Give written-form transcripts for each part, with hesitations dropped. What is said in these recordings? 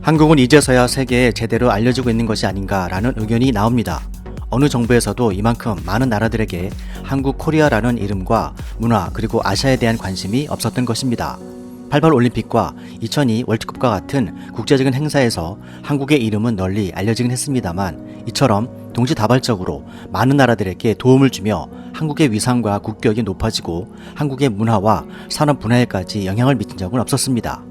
한국은 이제서야 세계에 제대로 알려지고 있는 것이 아닌가라는 의견이 나옵니다. 어느 정부에서도 이만큼 많은 나라들에게 한국 코리아라는 이름과 문화 그리고 아시아에 대한 관심이 없었던 것입니다. 88 올림픽과 2002 월드컵과 같은 국제적인 행사에서 한국의 이름은 널리 알려지긴 했습니다만 이처럼 동시다발적으로 많은 나라들에게 도움을 주며 한국의 위상과 국격이 높아지고 한국의 문화와 산업 분야에까지 영향을 미친 적은 없었습니다.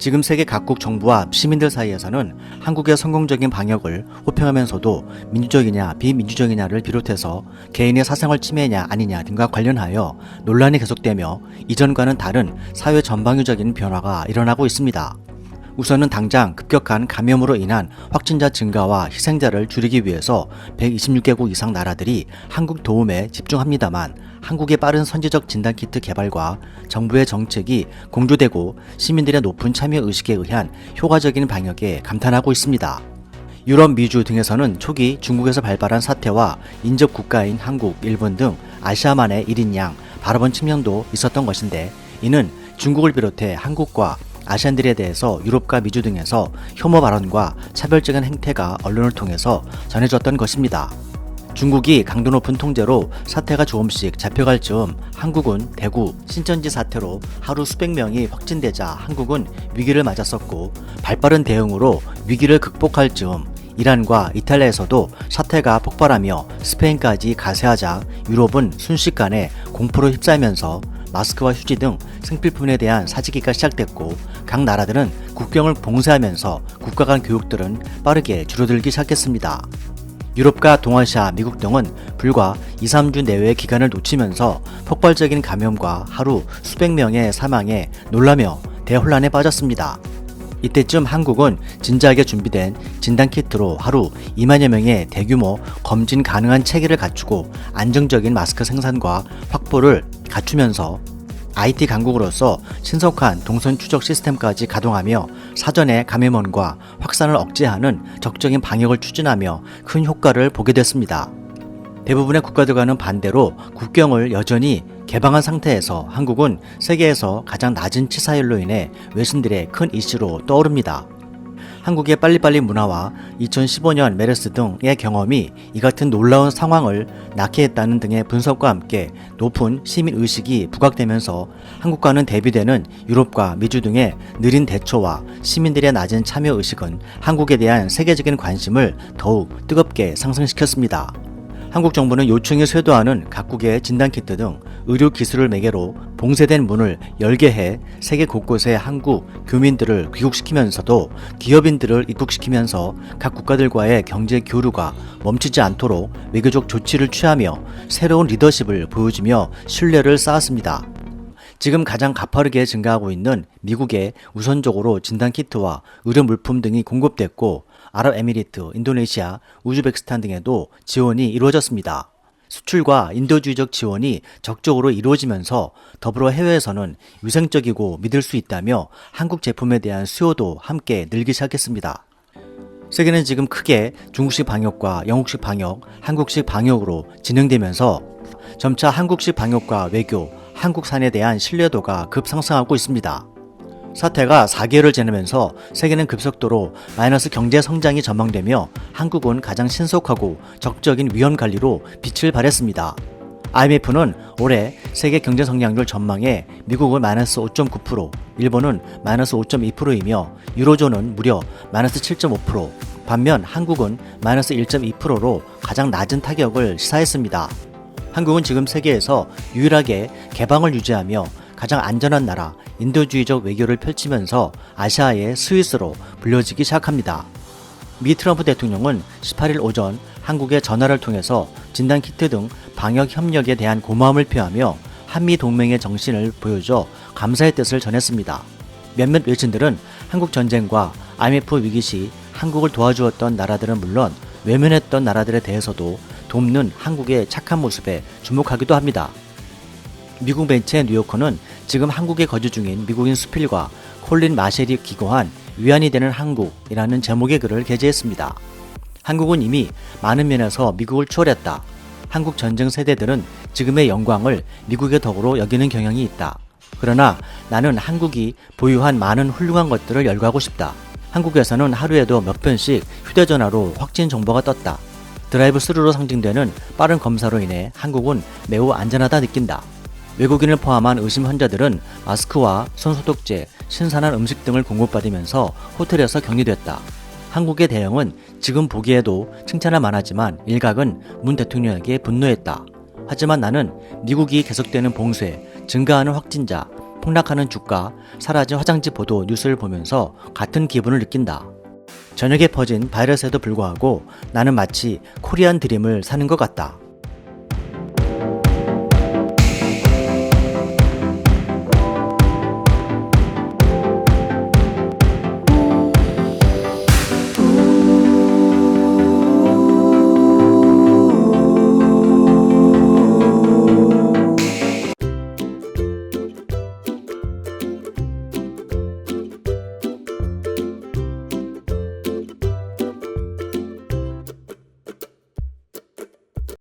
지금 세계 각국 정부와 시민들 사이에서는 한국의 성공적인 방역을 호평하면서도 민주적이냐 비민주적이냐를 비롯해서 개인의 사생활 침해냐 아니냐 등과 관련하여 논란이 계속되며 이전과는 다른 사회 전방위적인 변화가 일어나고 있습니다. 우선은 당장 급격한 감염으로 인한 확진자 증가와 희생자를 줄이기 위해서 126개국 이상 나라들이 한국 도움에 집중합니다만 한국의 빠른 선제적 진단키트 개발과 정부의 정책이 공조되고 시민들의 높은 참여의식에 의한 효과적인 방역에 감탄하고 있습니다. 유럽, 미주 등에서는 초기 중국에서 발발한 사태와 인접 국가인 한국, 일본 등 아시아만의 1인 양 바라본 측면도 있었던 것인데 이는 중국을 비롯해 한국과 아시안들에 대해서 유럽과 미주 등에서 혐오 발언과 차별적인 행태가 언론을 통해서 전해졌던 것입니다. 중국이 강도 높은 통제로 사태가 조금씩 잡혀갈 즈음 한국은 대구, 신천지 사태로 하루 수백 명이 확진되자 한국은 위기를 맞았었고 발빠른 대응으로 위기를 극복할 즈음 이란과 이탈리아에서도 사태가 폭발하며 스페인까지 가세하자 유럽은 순식간에 공포로 휩싸이면서 마스크와 휴지 등 생필품에 대한 사재기가 시작됐고 각 나라들은 국경을 봉쇄하면서 국가 간 교육들은 빠르게 줄어들기 시작했습니다. 유럽과 동아시아, 미국 등은 불과 2-3주 내외의 기간을 놓치면서 폭발적인 감염과 하루 수백 명의 사망에 놀라며 대혼란에 빠졌습니다. 이때쯤 한국은 진지하게 준비된 진단키트로 하루 2만여 명의 대규모 검진 가능한 체계를 갖추고 안정적인 마스크 생산과 확보를 갖추면서 IT 강국으로서 신속한 동선 추적 시스템까지 가동하며 사전에 감염원과 확산을 억제하는 적극적인 방역을 추진하며 큰 효과를 보게 됐습니다. 대부분의 국가들과는 반대로 국경을 여전히 개방한 상태에서 한국은 세계에서 가장 낮은 치사율로 인해 외신들의 큰 이슈로 떠오릅니다. 한국의 빨리빨리 문화와 2015년 메르스 등의 경험이 이 같은 놀라운 상황을 낳게 했다는 등의 분석과 함께 높은 시민의식이 부각되면서 한국과는 대비되는 유럽과 미주 등의 느린 대처와 시민들의 낮은 참여의식은 한국에 대한 세계적인 관심을 더욱 뜨겁게 상승시켰습니다. 한국 정부는 요청이 쇄도하는 각국의 진단키트 등 의료기술을 매개로 봉쇄된 문을 열게 해 세계 곳곳의 한국 교민들을 귀국시키면서도 기업인들을 입국시키면서 각 국가들과의 경제 교류가 멈추지 않도록 외교적 조치를 취하며 새로운 리더십을 보여주며 신뢰를 쌓았습니다. 지금 가장 가파르게 증가하고 있는 미국에 우선적으로 진단키트와 의료물품 등이 공급됐고 아랍에미리트, 인도네시아, 우즈베키스탄 등에도 지원이 이루어졌습니다. 수출과 인도주의적 지원이 적극적으로 이루어지면서 더불어 해외에서는 위생적이고 믿을 수 있다며 한국 제품에 대한 수요도 함께 늘기 시작했습니다. 세계는 지금 크게 중국식 방역과 영국식 방역, 한국식 방역으로 진행되면서 점차 한국식 방역과 외교, 한국산에 대한 신뢰도가 급상승하고 있습니다. 사태가 4개월을 지나면서 세계는 급속도로 마이너스 경제 성장이 전망되며 한국은 가장 신속하고 적극적인 위험 관리로 빛을 발했습니다. IMF는 올해 세계 경제 성장률 전망에 미국은 마이너스 5.9%, 일본은 마이너스 5.2%이며 유로존은 무려 마이너스 7.5%, 반면 한국은 마이너스 1.2%로 가장 낮은 타격을 시사했습니다. 한국은 지금 세계에서 유일하게 개방을 유지하며 가장 안전한 나라, 인도주의적 외교를 펼치면서 아시아의 스위스로 불려지기 시작합니다. 미 트럼프 대통령은 18일 오전 한국에 전화를 통해서 진단키트 등 방역 협력에 대한 고마움을 표하며 한미 동맹의 정신을 보여줘 감사의 뜻을 전했습니다. 몇몇 외신들은 한국 전쟁과 IMF 위기 시 한국을 도와주었던 나라들은 물론 외면했던 나라들에 대해서도 돕는 한국의 착한 모습에 주목하기도 합니다. 미국 매체 뉴요커는 지금 한국에 거주 중인 미국인 수필과 콜린 마셸이 기고한 위안이 되는 한국이라는 제목의 글을 게재했습니다. 한국은 이미 많은 면에서 미국을 추월했다. 한국 전쟁 세대들은 지금의 영광을 미국의 덕으로 여기는 경향이 있다. 그러나 나는 한국이 보유한 많은 훌륭한 것들을 열거하고 싶다. 한국에서는 하루에도 몇 번씩 휴대전화로 확진 정보가 떴다. 드라이브 스루로 상징되는 빠른 검사로 인해 한국은 매우 안전하다 느낀다. 외국인을 포함한 의심 환자들은 마스크와 손소독제, 신선한 음식 등을 공급받으면서 호텔에서 격리됐다. 한국의 대응은 지금 보기에도 칭찬할 만하지만 일각은 문 대통령에게 분노했다. 하지만 나는 미국이 계속되는 봉쇄, 증가하는 확진자, 폭락하는 주가, 사라진 화장지 보도 뉴스를 보면서 같은 기분을 느낀다. 저녁에 퍼진 바이러스에도 불구하고 나는 마치 코리안 드림을 사는 것 같다.